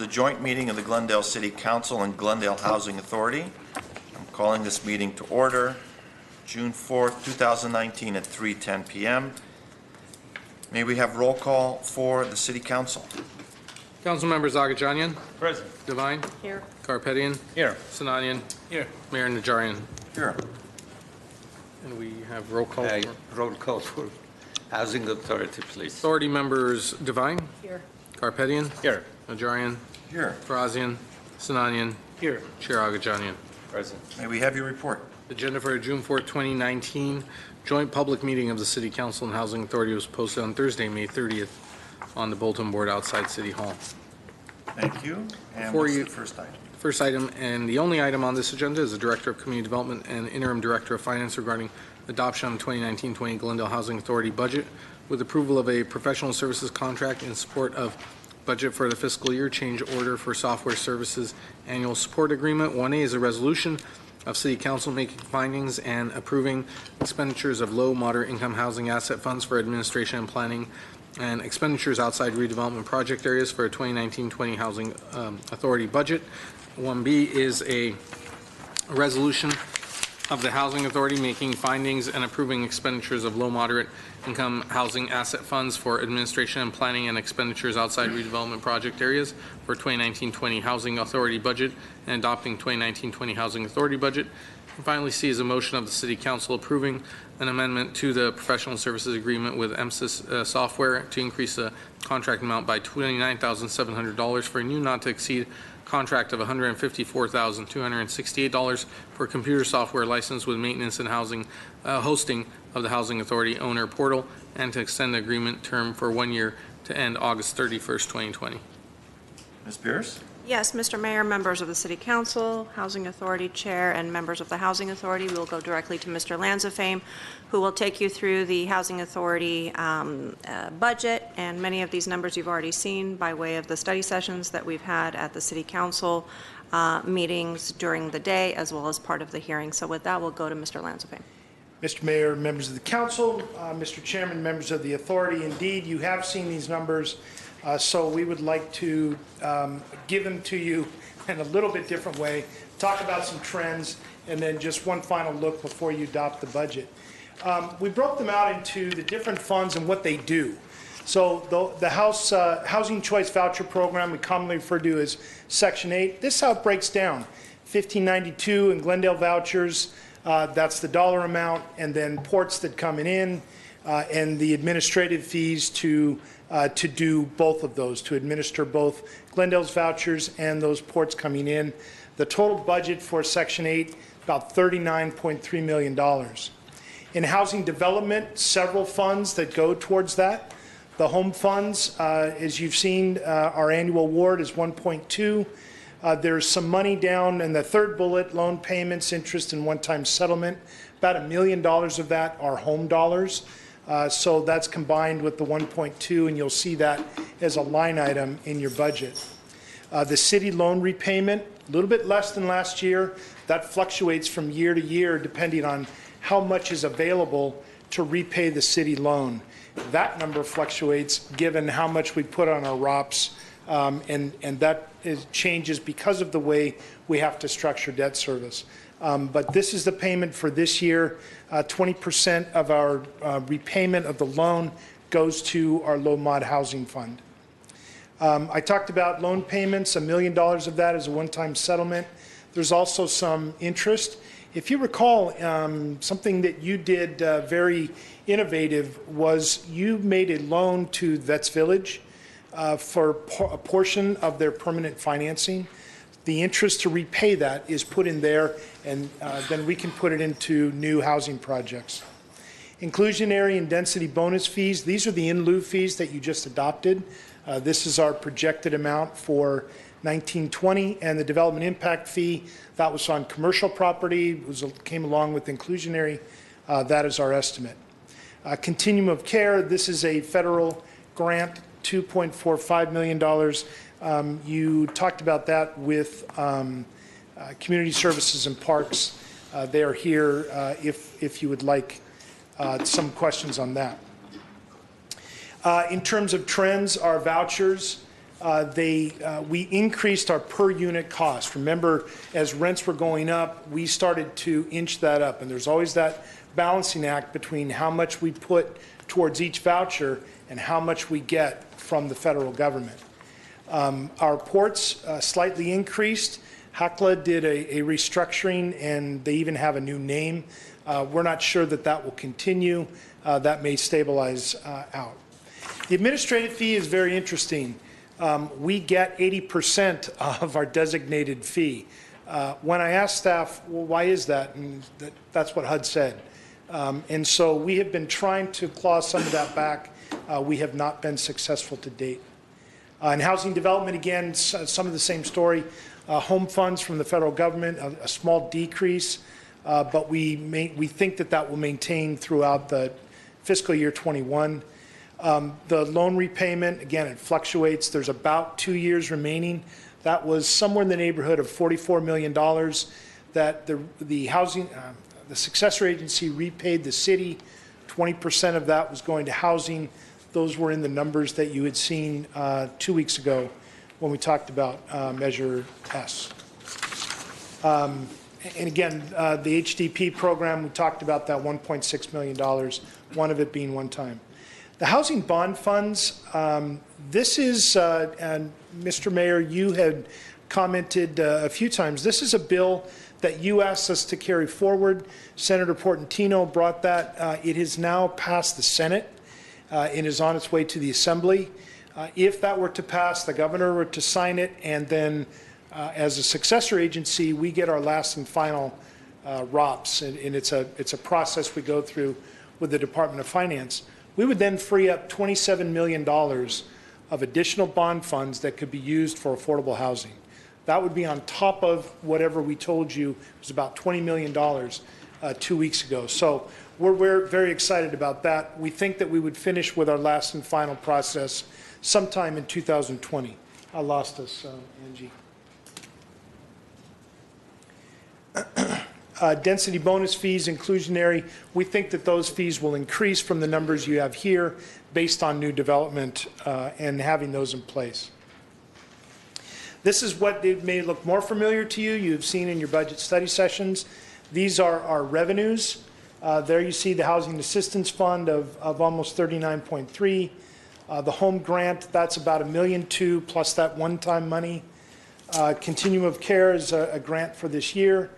joint meeting of the Glendale City Council and Glendale Housing Authority. I'm calling this meeting to order June 4th, 2019 at 3:10 p.m. May we have roll call for the City Council? Council members Agajanian. Present. Devine. Here. Carpetian. Here. Sinanian. Here. Mayor Najarian. Here. And we have roll call for Roll call for Housing Authority, please. authority members Devine. Here. Carpetian. Here. Najarian. Here. Farazian. Sinanian. Here. Chair Agajanian. Present. May we have your report? Agenda for June 4th, 2019 joint public meeting of the City Council and Housing Authority was posted on Thursday, May 30th on the bulletin board outside City Hall. Thank you. And Before what's you- the first item? First item, and the only item on this agenda, is the Director of Community Development and Interim Director of Finance regarding adoption of the 2019-20 Glendale Housing Authority budget with approval of a professional services contract in support of budget for the fiscal year, change order for software services annual support agreement. 1A is a resolution of City Council making findings and approving expenditures of low, moderate income housing asset funds for administration and planning and expenditures outside redevelopment project areas for a 2019-20 Housing Authority budget. 1B is a resolution of the Housing Authority making findings and approving expenditures of low, moderate income housing asset funds for administration and planning and expenditures outside redevelopment project areas for 2019-20 Housing Authority budget and adopting 2019-20 Housing Authority budget. And finally, C is a motion of the City Council approving an amendment to the professional services agreement with MSIS software to increase the contract amount by $29,700 for a new not to exceed contract of $154,268 for computer software license with maintenance and housing hosting of the Housing Authority owner portal, and to extend the agreement term for 1 year to end August 31st, 2020. Ms. Pierce? Yes, Mr. Mayor, members of the City Council, Housing Authority Chair, and members of the Housing Authority, we will go directly to Mr. Lanzafame, who will take you through the Housing Authority budget, and many of these numbers you've already seen by way of the study sessions that we've had at the City Council meetings during the day, as well as part of the hearing. So with that, we'll go to Mr. Lanzafame. Mr. Mayor, members of the Council, Mr. Chairman, members of the Authority, indeed, you have seen these numbers. So we would like to give them to you in a little bit different way, talk about some trends, and then just one final look before you adopt the budget. We broke them out into the different funds and what they do. So the Housing Choice Voucher Program, we commonly refer to as Section 8, this is how it breaks down. 1592 in Glendale vouchers, that's the dollar amount, and then ports that coming in, and the administrative fees to do both of those, to administer both Glendale's vouchers and those ports coming in. The total budget for Section 8, about $39.3 million. In housing development, several funds that go towards that. The home funds, as you've seen, our annual award is 1.2. There's some money down in the third bullet, loan payments, interest, and one-time settlement. About $1 million of that are home dollars. So that's combined with the 1.2, and you'll see that as a line item in your budget. The city loan repayment, a little bit less than last year. That fluctuates from year to year depending on how much is available to repay the city loan. That number fluctuates given how much we put on our ROPS, and that changes because of the way we have to structure debt service. But this is the payment for this year. 20% of our repayment of the loan goes to our low mod housing fund. I talked about loan payments. $1 million of that is a one-time settlement. There's also some interest. If you recall, something that you did very innovative was you made a loan to Vets Village for a portion of their permanent financing. The interest to repay that is put in there, and then we can put it into new housing projects. Inclusionary and density bonus fees, these are the in lieu fees that you just adopted. This is our projected amount for 1920, and the development impact fee, that was on commercial property, came along with inclusionary. That is our estimate. Continuum of care, this is a federal grant, $2.45 million. You talked about that with Community Services and Parks. They are here if you would like some questions on that. In terms of trends, our vouchers, we increased our per unit cost. Remember, as rents were going up, we started to inch that up. And there's always that balancing act between how much we put towards each voucher and how much we get from the federal government. Our ports slightly increased. HACLA did a restructuring, and they even have a new name. We're not sure that that will continue. That may stabilize out. The administrative fee is very interesting. We get 80% of our designated fee. When I asked staff, well, why is that? And that's what HUD said. And so we have been trying to claw some of that back. We have not been successful to date. In housing development, again, some of the same story. Home funds from the federal government, a small decrease, but we think that that will maintain throughout the fiscal year 21. The loan repayment, again, it fluctuates. There's about 2 years remaining. That was somewhere in the neighborhood of $44 million that the successor agency repaid the city. 20% of that was going to housing. Those were in the numbers that you had seen 2 weeks ago when we talked about Measure S. And again, the HDP program, we talked about that $1.6 million, one of it being one time. The housing bond funds, this is, and Mr. Mayor, you had commented a few times, this is a bill that you asked us to carry forward. Senator Portantino brought that. It has now passed the Senate. It is on its way to the Assembly. If that were to pass, the governor were to sign it, and then as a successor agency, we get our last and final ROPS, and it's a process we go through with the Department of Finance. We would then free up $27 million of additional bond funds that could be used for affordable housing. That would be on top of whatever we told you was about $20 million 2 weeks ago. So we're very excited about that. We think that we would finish with our last and final process sometime in 2020. I lost us, Angie. Density bonus fees, inclusionary, we think that those fees will increase from the numbers you have here based on new development and having those in place. This is what it may look more familiar to you. You've seen in your budget study sessions. These are our revenues. There you see the Housing Assistance Fund of almost 39.3. The home grant, that's about $1.2 million plus that one-time money. Continuum of Care is a grant for this year.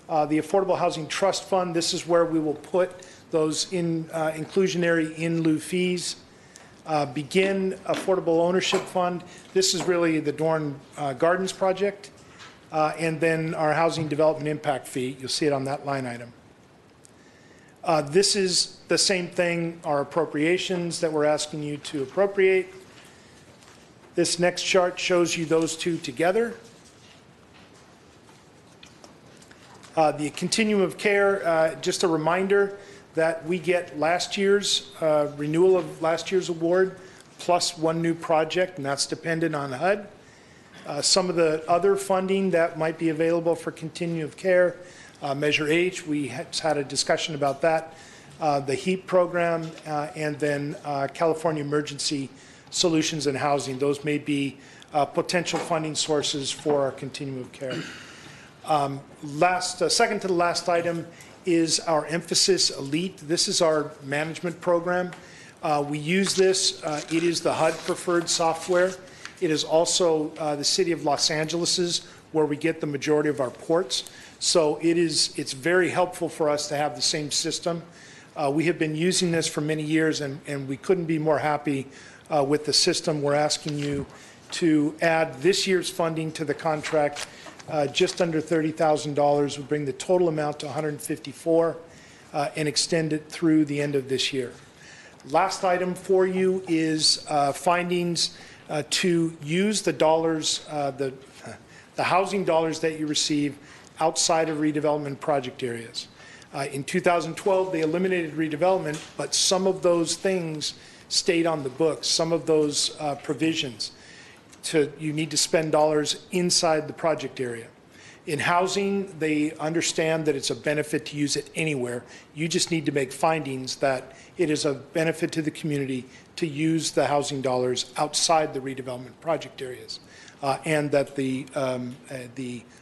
The Affordable Housing Trust Fund, this is where we will put those inclusionary in lieu fees. Begin Affordable Ownership Fund, this is really the Dorn Gardens project. And then our Housing Development Impact Fee, you'll see it on that line item. This is the same thing, our appropriations that we're asking you to appropriate. This next chart shows you those two together. The Continuum of Care, just a reminder that we get last year's renewal of last year's award plus one new project, and that's dependent on HUD. Some of the other funding that might be available for Continuum of Care, Measure H, we had a discussion about that, the HEAP program, and then California Emergency Solutions and Housing. Those may be potential funding sources for our Continuum of Care. Second to the last item is our Emphasis Elite. This is our management program. We use this. It is the HUD preferred software. It is also the City of Los Angeles's where we get the majority of our ports. So it's very helpful for us to have the same system. We have been using this for many years, and we couldn't be more happy with the system. We're asking you to add this year's funding to the contract. Just under $30,000 would bring the total amount to $154,000 and extend it through the end of this year. Last item for you is findings to use the dollars, the housing dollars that you receive outside of redevelopment project areas. In 2012, they eliminated redevelopment, but some of those things stayed on the books, some of those provisions. You need to spend dollars inside the project area. In housing, they understand that it's a benefit to use it anywhere. You just need to make findings that it is a benefit to the community to use the housing dollars outside the redevelopment project areas, and that the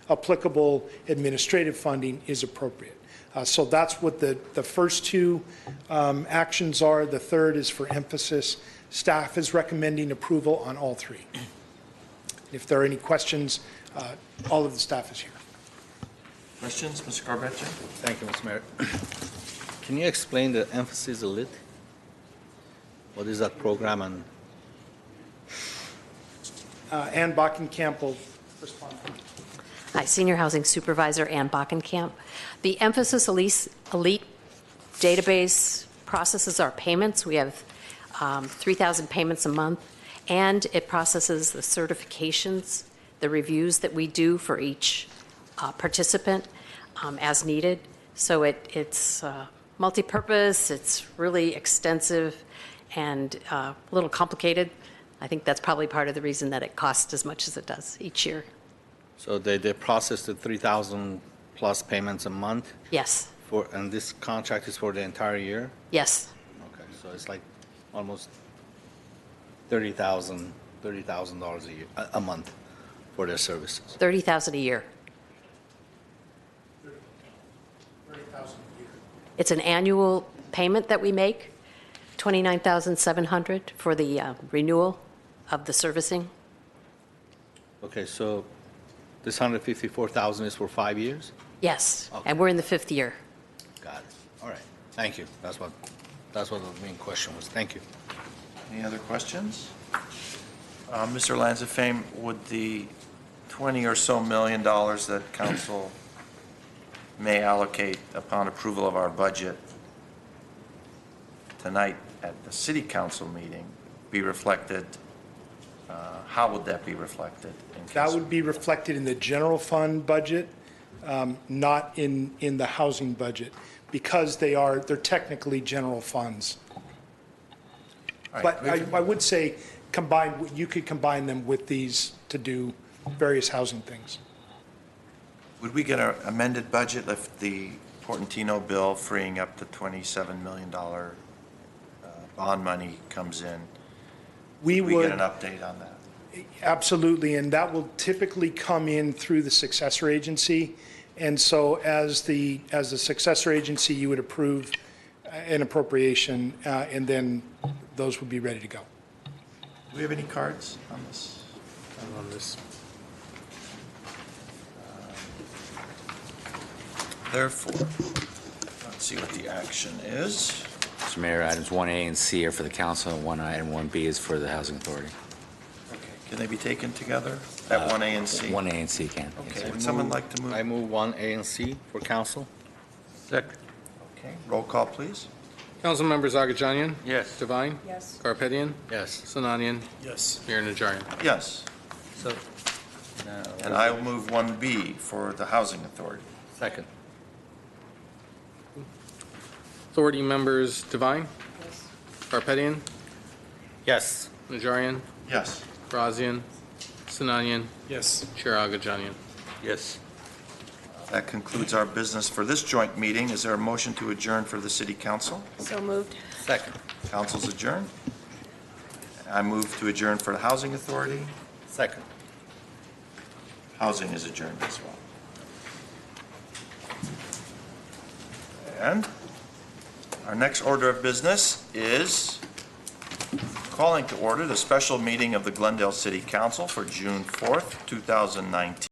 applicable administrative funding is appropriate. So that's what the first two actions are. The third is for emphasis. Staff is recommending approval on all three. If there are any questions, all of the staff is here. Questions, Mr. Carpenter? Thank you, Mr. Mayor. Can you explain the emphasis a little? What is that program and Ann Bockenkamp will respond. Hi, Senior Housing Supervisor Ann Bockenkamp. The Emphasis Elite database processes our payments. We have 3,000 payments a month, and it processes the certifications, the reviews that we do for each participant as needed. So it's multi-purpose, it's really extensive and a little complicated. I think that's probably part of the reason that it costs as much as it does each year. so they process the 3,000 plus payments a month Yes, and this contract is for the entire year? yes, Okay, so it's like almost $30,000 a year, a month for their services. $30,000 a year. 30,000 a year. It's an annual payment that we make, $29,700 for the renewal of the servicing. Okay, so this 154,000 is for 5 years? Yes, Okay. and we're in the fifth year. Got it. All right. Thank you. That's what the main question was. Thank you. Any other questions? Mr. Lanzafame, would the 20 or so million dollars that council may allocate upon approval of our budget tonight at the city council meeting be reflected? How would that be reflected? That would be reflected in the general fund budget, not in the housing budget, because they're technically general funds. All right, But I would say you could combine them with these to do various housing things. Would we get an amended budget if the Portantino bill freeing up the $27 million bond money comes in? We Would we get an would, update on that? absolutely, and that will typically come in through the successor agency. And so as the successor agency, you would approve an appropriation, and then those would be ready to go. Do we have any cards on this? On this. Therefore, let's see what the action is. Mr. Mayor, items 1A and C are for the council, and item 1B is for the Housing Authority. Okay, can they be taken together at 1A and C? 1A and C can. Yes, Okay, sir. would someone like to move? I move 1A and C for council. Second. Okay, roll call, please. Council members Agajanian? Yes. Devine? Yes. Garpetian? Yes. Sinanian? Yes. Mayor Najarian. Yes, So, now, and I will move 1B for the Housing Authority. second. Authority members Devine? Yes. Garpetian? Yes. Najarian? Yes. Barazian? Sinanian? Yes. Chair Agajanian. Yes. That concludes our business for this joint meeting. Is there a motion to adjourn for the city council? So moved. Second. Council's adjourned. I move to adjourn for the Housing Authority. Second. Housing is adjourned as well. And our next order of business is calling to order the special meeting of the Glendale City Council for June 4th, 2019.